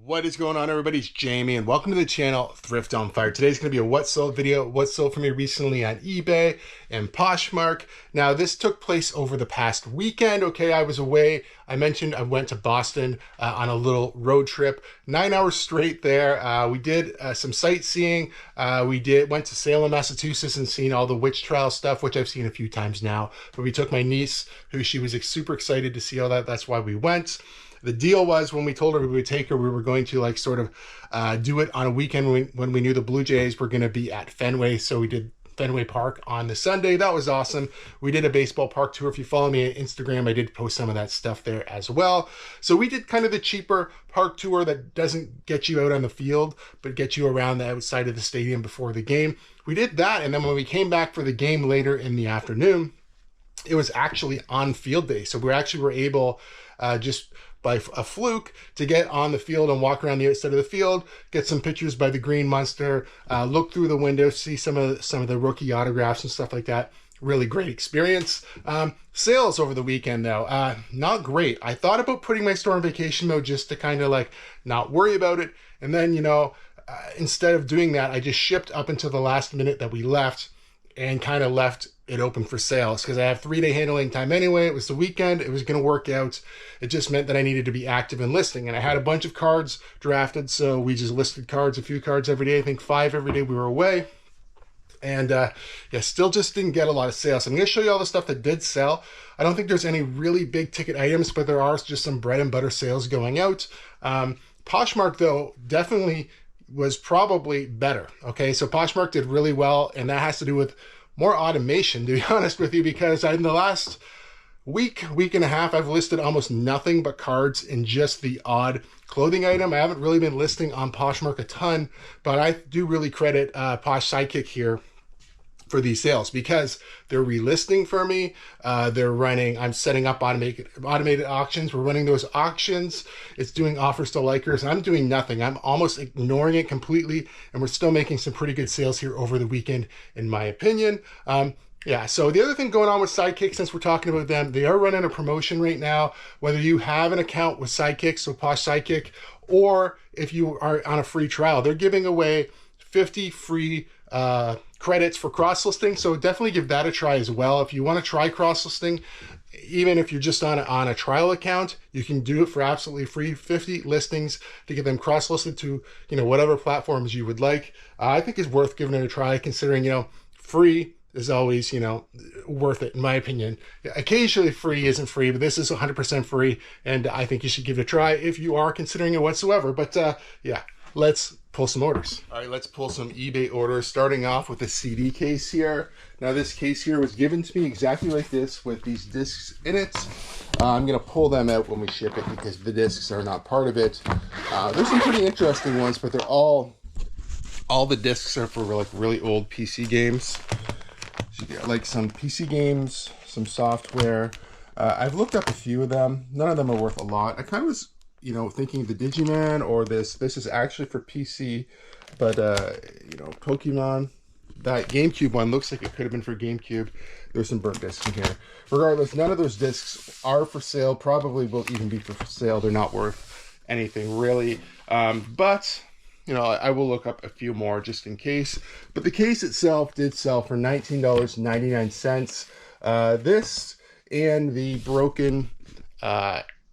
What is going on, everybody? It's Jamie and welcome to the channel Thrift on Fire. Today's going to be a what sold video, what sold for me recently on eBay and Poshmark. Now this took place over the past weekend. Okay, I was away. I mentioned I went to Boston on a little road trip, 9 hours straight there. We did some sightseeing. Went to Salem, Massachusetts and seen all the witch trial stuff, which I've seen a few times now. But we took my niece, who she was super excited to see all that. That's why we went. The deal was when we told her we would take her, we were going to like sort of do it on a weekend when we knew the Blue Jays were going to be at Fenway. So we did Fenway Park on the Sunday. That was awesome. We did a baseball park tour. If you follow me on Instagram, I did post some of that stuff there as well. So we did kind of the cheaper park tour that doesn't get you out on the field, but get you around the outside of the stadium before the game. We did that. And then when we came back for the game later in the afternoon, it was actually on field day. So we were able just by a fluke to get on the field and walk around the outside of the field, get some pictures by the Green Monster, look through the window, see some of the rookie autographs and stuff like that. Really great experience. Sales over the weekend though, not great. I thought about putting my store on vacation mode just to kind of like not worry about it. And then, instead of doing that, I just shipped up until the last minute that we left and kind of left it open for sales because I have 3-day handling time anyway. It was the weekend. It was going to work out. It just meant that I needed to be active in listing. And I had a bunch of cards drafted. So we just listed cards, a few cards every day. I think 5 every day we were away. And still just didn't get a lot of sales. I'm going to show you all the stuff that did sell. I don't think there's any really big ticket items, but there are just some bread and butter sales going out. Poshmark though, definitely was probably better. Okay, so Poshmark did really well, and that has to do with more automation, to be honest with you, because in the last week and a half, I've listed almost nothing but cards and just the odd clothing item. I haven't really been listing on Poshmark a ton, but I do really credit Posh Sidekick here for these sales because they're relisting for me. I'm setting up automated auctions. We're running those auctions. It's doing offers to likers. I'm doing nothing. I'm almost ignoring it completely. And we're still making some pretty good sales here over the weekend, in my opinion. So the other thing going on with Sidekick, since we're talking about them, they are running a promotion right now. Whether you have an account with Sidekick, so Posh Sidekick, or if you are on a free trial, they're giving away 50 free credits for cross-listing. So definitely give that a try as well. If you want to try cross-listing, even if you're just on a trial account, you can do it for absolutely free. 50 listings to get them cross-listed to, whatever platforms you would like. I think is worth giving it a try, considering, free is always, worth it, in my opinion. Occasionally free isn't free, but this is 100% free, and I think you should give it a try if you are considering it whatsoever. But let's pull some orders. All right, let's pull some eBay orders, starting off with a CD case here. Now this case here was given to me exactly like this with these discs in it. I'm gonna pull them out when we ship it because the discs are not part of it. There's some pretty interesting ones, but they're all the discs are for like really old PC games. So you got like some PC games, some software. I've looked up a few of them. None of them are worth a lot. I kind of was thinking the Digiman or this is actually for PC, but Pokemon, that GameCube one looks like it could have been for GameCube. There's some burnt discs in here. Regardless, none of those discs are for sale, probably will even be for sale. They're not worth anything really. But I will look up a few more just in case. But the case itself did sell for $19.99. This and the broken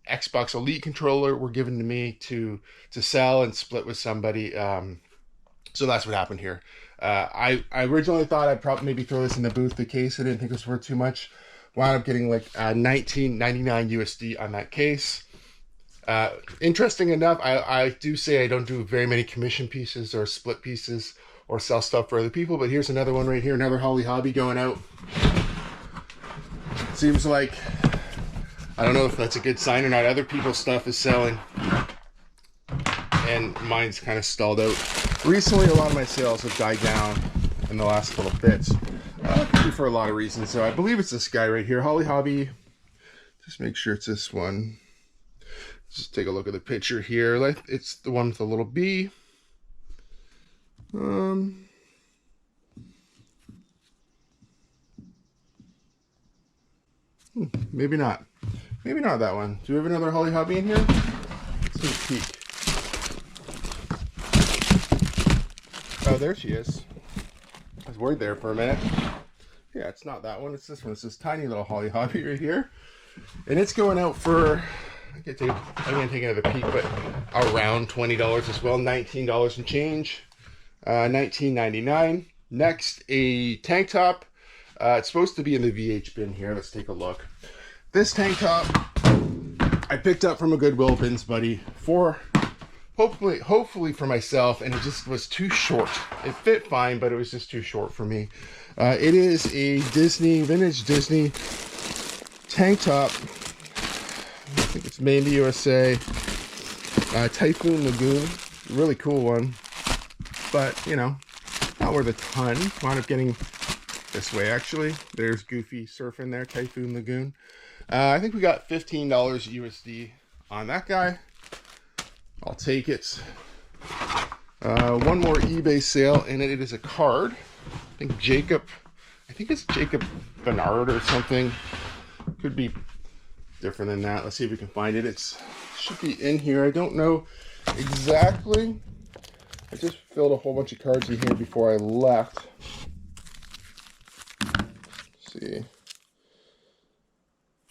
Xbox Elite controller were given to me to sell and split with somebody. So that's what happened here. I originally thought I'd probably maybe throw this in the booth. The case I didn't think it was worth too much. Wound up getting like $19.99 USD on that case. Interesting enough, I do say I don't do very many commission pieces or split pieces or sell stuff for other people, but here's another one right here, another Holly Hobby going out. Seems like, I don't know if that's a good sign or not. Other people's stuff is selling and mine's kind of stalled out. Recently, a lot of my sales have died down in the last little bit for a lot of reasons. So I believe it's this guy right here, Holly Hobby. Just make sure it's this one. Just take a look at the picture here. It's the one with the little B. Maybe not. Maybe not that one. Do we have another Holly Hobby in here? Let's take a peek. Oh, there she is. I was worried there for a minute. Yeah, it's not that one. It's this one. It's this tiny little Holly Hobby right here. And it's going out for, I'm going to take another peek, but around $20 as well. $19 and change. $19.99. Next, a tank top. It's supposed to be in the VH bin here. Let's take a look. This tank top I picked up from a Goodwill Bins Buddy for hopefully for myself, and it just was too short. It fit fine, but it was just too short for me. It is a vintage Disney tank top. I think it's made in the USA. Typhoon Lagoon, really cool one, but you know, not worth a ton. Wound up getting this way actually. There's Goofy surfing there, Typhoon Lagoon. I think we got $15 USD on that guy. I'll take it. One more eBay sale, and it is a card. I think it's Jacob Bernard or something. Could be different than that. Let's see if we can find it. It should be in here. I don't know exactly. I just filled a whole bunch of cards in here before I left. Let's see.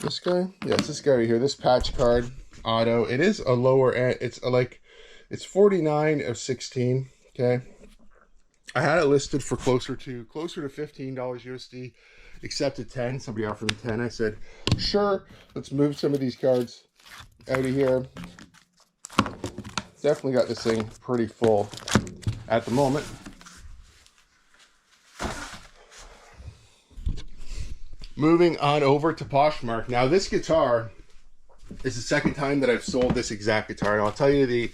This guy? Yes, this guy right here. This patch card. Auto. It is a lower end. It's 49 of 16. Okay. I had it listed for closer to $15 USD. Accepted 10. Somebody offered me 10. I said, sure, let's move some of these cards out of here. Definitely got this thing pretty full at the moment. Moving on over to Poshmark. Now this guitar is the second time that I've sold this exact guitar. And I'll tell you a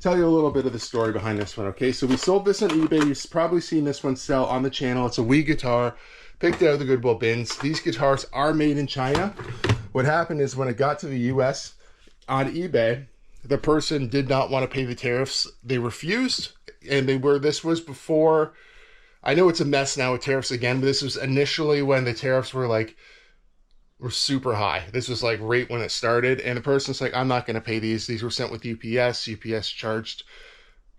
little bit of the story behind this one. Okay, so we sold this on eBay. You've probably seen this one sell on the channel. It's a Wii guitar, picked out of the Goodwill bins. These guitars are made in China. What happened is when it got to the US on eBay, the person did not want to pay the tariffs. They refused, and this was before. I know it's a mess now with tariffs again, but this was initially when the tariffs were super high. This was like right when it started, and the person's like, I'm not going to pay these. These were sent with UPS. UPS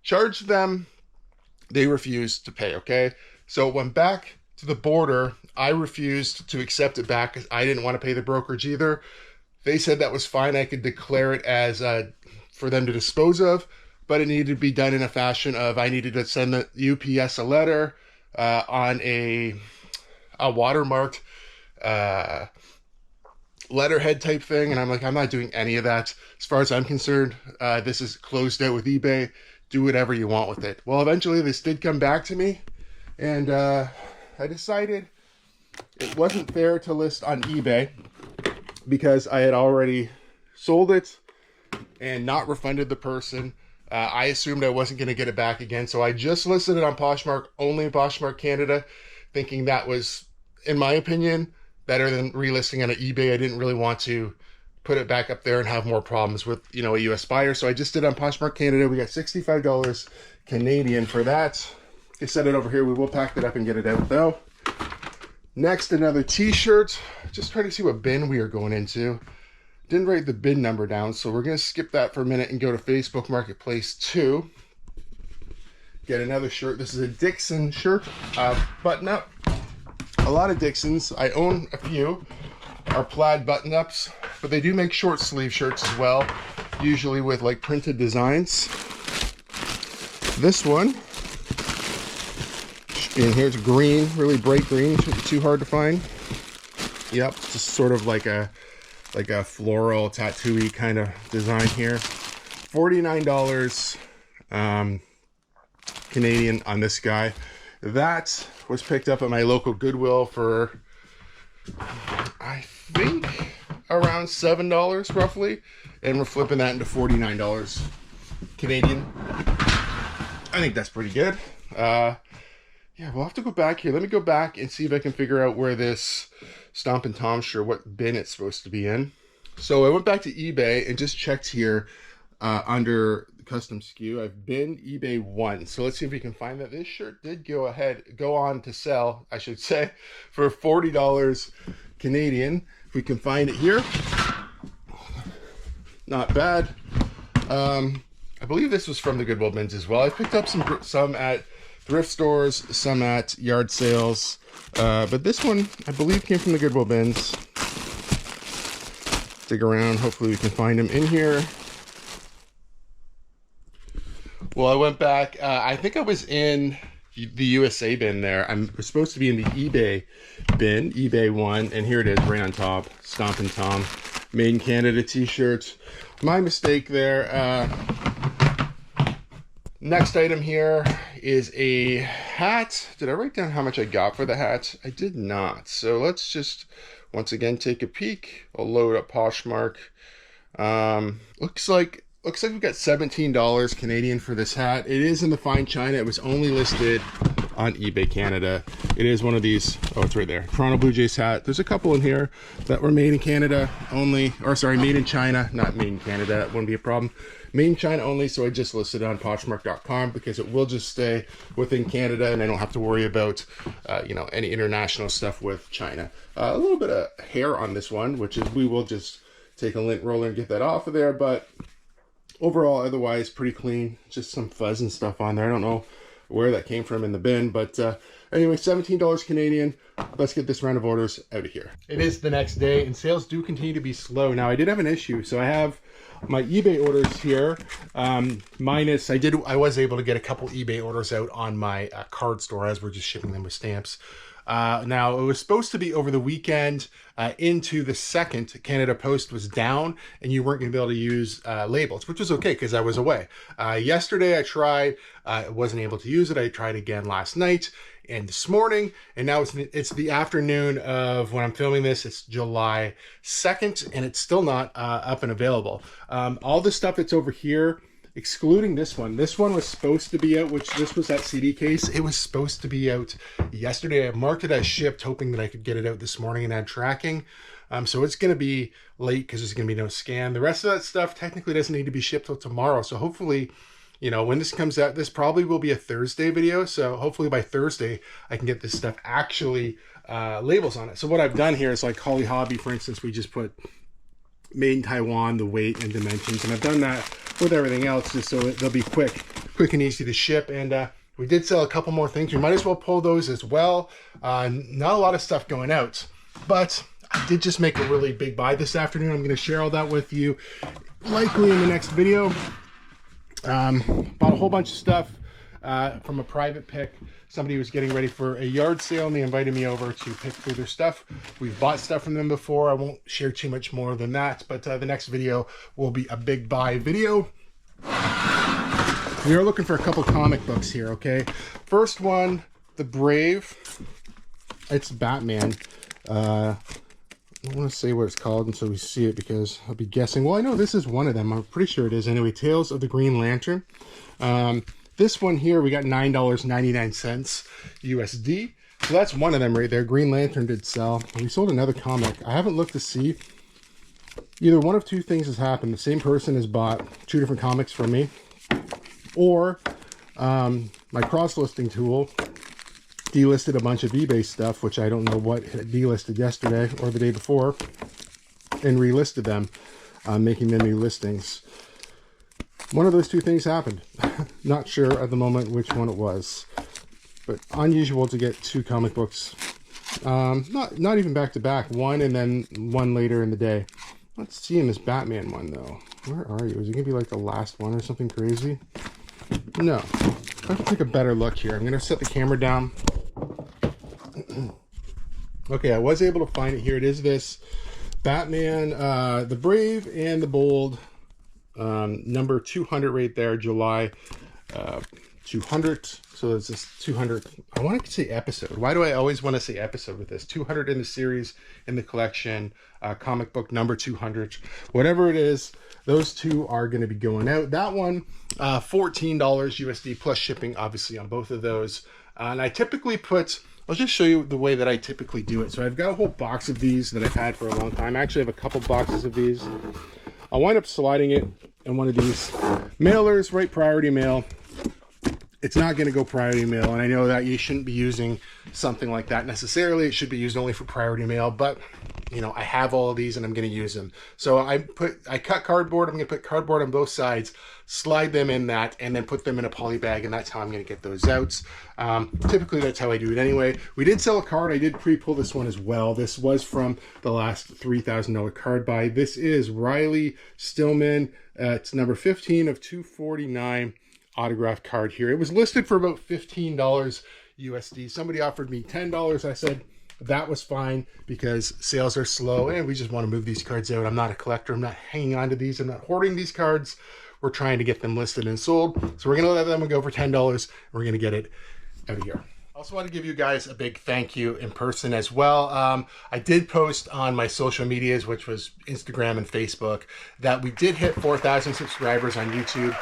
charged them. They refused to pay, okay? So it went back to the border. I refused to accept it back because I didn't want to pay the brokerage either. They said that was fine. I could declare it as for them to dispose of, but it needed to be done in a fashion of I needed to send the UPS a letter on a watermarked letterhead type thing, and I'm like, I'm not doing any of that. As far as I'm concerned, this is closed out with eBay. Do whatever you want with it. Well, eventually this did come back to me, and I decided it wasn't fair to list on eBay because I had already sold it and not refunded the person. I assumed I wasn't going to get it back again, so I just listed it on Poshmark, only Poshmark Canada, thinking that was, in my opinion, better than relisting on eBay. I didn't really want to put it back up there and have more problems with, you know, a US buyer, so I just did it on Poshmark Canada. We got $65 Canadian for that. I set it over here. We will pack it up and get it out though. Next, another t-shirt. Just trying to see what bin we are going into. Didn't write the bin number down, so we're going to skip that for a minute and go to Facebook Marketplace 2. Get another shirt. This is a Dixon shirt, button-up. A lot of Dixons. I own a few. Are plaid button-ups, but they do make short sleeve shirts as well, usually with like printed designs. This one should be in here. It's green, really bright green. Shouldn't be too hard to find. Yep, just sort of like a floral tattoo-y kind of design here. $49 Canadian on this guy. That was picked up at my local Goodwill for, I think, around $7 roughly, and we're flipping that into $49 Canadian. I think that's pretty good. Yeah, we'll have to go back here. Let me go back and see if I can figure out where this Stompin' Tom shirt, what bin it's supposed to be in. So I went back to eBay and just checked here under custom SKU. I've been eBay 1. So let's see if we can find that. This shirt did go on to sell, I should say, for $40 Canadian. If we can find it here. Not bad. I believe this was from the Goodwill bins as well. I picked up some at thrift stores, some at yard sales. But this one, I believe, came from the Goodwill bins. Dig around, hopefully we can find them in here. Well, I went back, I think I was in the USA bin there. I'm supposed to be in the eBay bin, eBay one, and here it is right on top. Stompin' Tom, Made in Canada t-shirts. My mistake there. Next item here is a hat. Did I write down how much I got for the hat? I did not. So let's just once again take a peek. I'll load up Poshmark. Looks like we've got $17 Canadian for this hat. It is in the fine china. It was only listed on eBay Canada. It is one of these. Oh, it's right there. Toronto Blue Jays hat. There's a couple in here that were made in Canada only, or sorry, made in China, not made in Canada. That wouldn't be a problem. Made in China only, so I just listed it on Poshmark.com because it will just stay within Canada, and I don't have to worry about, you know, any international stuff with China. A little bit of hair on this one, which is we will just take a lint roller and get that off of there, but overall, otherwise, pretty clean. Just some fuzz and stuff on there. I don't know where that came from in the bin, but anyway, $17 Canadian. Let's get this round of orders out of here. It is the next day, and sales do continue to be slow. Now, I did have an issue, so I have my eBay orders here, minus I was able to get a couple eBay orders out on my card store as we're just shipping them with stamps. Now, it was supposed to be over the weekend into the 2nd. Canada Post was down and you weren't going to be able to use labels, which was okay because I was away. Yesterday I tried, wasn't able to use it. I tried again last night and this morning, and now it's the afternoon of when I'm filming this. It's July 2nd and it's still not up and available. All the stuff that's over here, excluding this one was supposed to be out, which this was that CD case. It was supposed to be out yesterday. I marked it as shipped, hoping that I could get it out this morning and add tracking. So it's going to be late because there's going to be no scan. The rest of that stuff technically doesn't need to be shipped till tomorrow. So hopefully, you know, when this comes out, this probably will be a Thursday video. So hopefully by Thursday, I can get this stuff actually labels on it. So what I've done here is like Holly Hobby, for instance, we just put made in Taiwan, the weight and dimensions. And I've done that with everything else just so they'll be quick and easy to ship. And we did sell a couple more things. We might as well pull those as well. Not a lot of stuff going out, but I did just make a really big buy this afternoon. I'm going to share all that with you likely in the next video. Bought a whole bunch of stuff from a private pick. Somebody was getting ready for a yard sale and they invited me over to pick through their stuff. We've bought stuff from them before. I won't share too much more than that, but the next video will be a big buy video. We are looking for a couple comic books here, okay? First one, The Brave. It's Batman. I don't want to say what it's called until we see it because I'll be guessing. Well, I know this is one of them. I'm pretty sure it is. Anyway, Tales of the Green Lantern. This one here, we got $9.99 USD. So that's one of them right there. Green Lantern did sell. And we sold another comic. I haven't looked to see. Either one of two things has happened. The same person has bought two different comics from me. Or my cross-listing tool delisted a bunch of eBay stuff, which I don't know what it delisted yesterday or the day before, and relisted them, making them new listings. One of those two things happened. Not sure at the moment which one it was, but unusual to get two comic books. Not even back to back. One and then one later in the day. Let's see in this Batman one though. Where are you? Is it gonna be like the last one or something crazy? No. I have to take a better look here. I'm gonna set the camera down. Okay, I was able to find it here. It is this Batman, the Brave and the Bold. Number 200 right there, July 200. So it's this 200. I want to say episode. Why do I always want to say episode with this? 200 in the series, in the collection, comic book number 200. Whatever it is, those two are going to be going out. That one, $14 USD plus shipping, obviously, on both of those. And I typically put, I'll just show you the way that I typically do it. So I've got a whole box of these that I've had for a long time. I actually have a couple boxes of these. I'll wind up sliding it in one of these mailers, right? Priority mail. It's not going to go priority mail, and I know that you shouldn't be using something like that necessarily. It should be used only for priority mail, but you know, I have all of these and I'm going to use them. So I cut cardboard. I'm going to put cardboard on both sides, slide them in that, and then put them in a poly bag, and that's how I'm going to get those out. Typically that's how I do it anyway. We did sell a card. I did pre-pull this one as well. This was from the last $3,000 card buy. This is Riley Stillman. It's number 15 of 249 autographed card here. It was listed for about $15 USD. Somebody offered me $10. I said that was fine because sales are slow and we just want to move these cards out. I'm not a collector. I'm not hanging on to these. I'm not hoarding these cards. We're trying to get them listed and sold. So we're going to let them go for $10 and we're going to get it out of here. I also want to give you guys a big thank you in person as well. I did post on my social medias, which was Instagram and Facebook, that we did hit 4,000 subscribers on YouTube.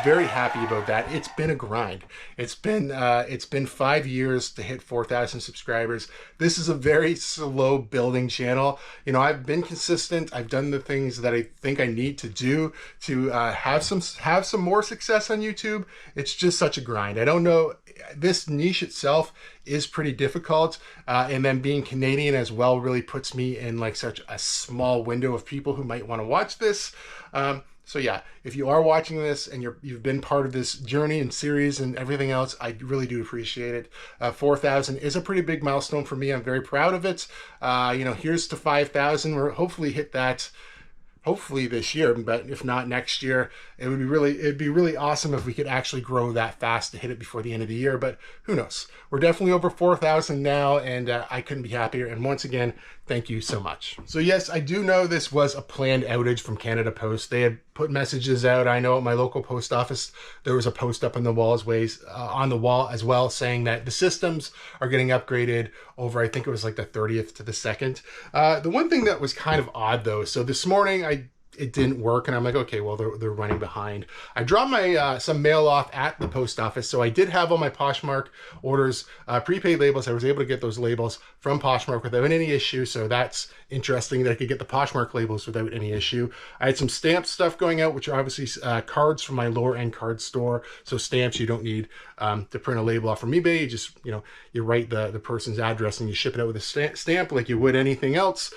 Very happy about that. It's been a grind. It's been 5 years to hit 4,000 subscribers. This is a very slow building channel. You know, I've been consistent. I've done the things that I think I need to do to have some more success on YouTube. It's just such a grind. I don't know. This niche itself is pretty difficult, and then being Canadian as well really puts me in like such a small window of people who might want to watch this. So yeah, if you are watching this and you've been part of this journey and series and everything else, I really do appreciate it. 4,000 is a pretty big milestone for me. I'm very proud of it. You know, here's to 5,000. We'll hopefully hit that. Hopefully this year, but if not next year, it'd be really awesome if we could actually grow that fast to hit it before the end of the year, but who knows? We're definitely over 4,000 now, and I couldn't be happier. And once again, thank you so much. So yes, I do know this was a planned outage from Canada Post. They had put messages out. I know at my local post office, there was a post up on the wall as well saying that the systems are getting upgraded over, I think it was like the 30th to the 2nd. The one thing that was kind of odd though, so this morning it didn't work, and I'm like, okay, well, they're running behind. I dropped my some mail off at the post office, so I did have all my Poshmark orders, prepaid labels. I was able to get those labels from Poshmark without any issue, so that's interesting that I could get the Poshmark labels without any issue. I had some stamp stuff going out, which are obviously cards from my lower end card store. So stamps, you don't need to print a label off from eBay. You just, you know, you write the person's address and you ship it out with a stamp like you would anything else.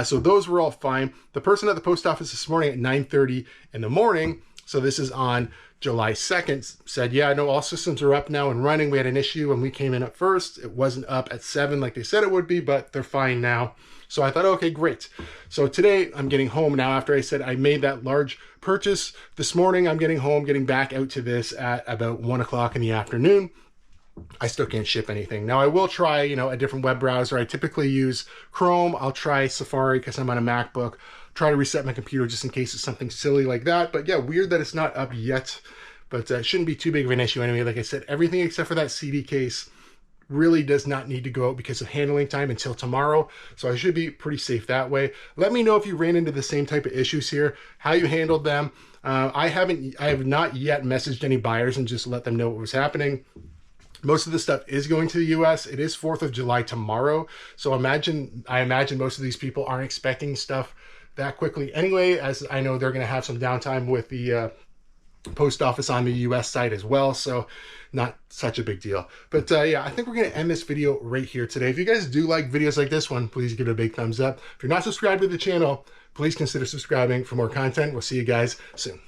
So those were all fine. The person at the post office this morning at 9:30 in the morning, so this is on July 2nd, said, yeah, no, all systems are up now and running. We had an issue when we came in up first. It wasn't up at 7 like they said it would be, but they're fine now. So I thought, okay, great. So today I'm getting home now after I said I made that large purchase. This morning I'm getting home, getting back out to this at about 1 o'clock in the afternoon. I still can't ship anything. Now I will try, you know, a different web browser. I typically use Chrome. I'll try Safari because I'm on a MacBook. Try to reset my computer just in case it's something silly like that. But yeah, weird that it's not up yet, but it shouldn't be too big of an issue anyway. Like I said, everything except for that CD case really does not need to go out because of handling time until tomorrow. So I should be pretty safe that way. Let me know if you ran into the same type of issues here, how you handled them. I have not yet messaged any buyers and just let them know what was happening. Most of the stuff is going to the US. It is 4th of July tomorrow. So I imagine most of these people aren't expecting stuff that quickly anyway, as I know they're going to have some downtime with the post office on the US side as well. So not such a big deal. But yeah, I think we're going to end this video right here today. If you guys do like videos like this one, please give it a big thumbs up. If you're not subscribed to the channel, please consider subscribing for more content. We'll see you guys soon.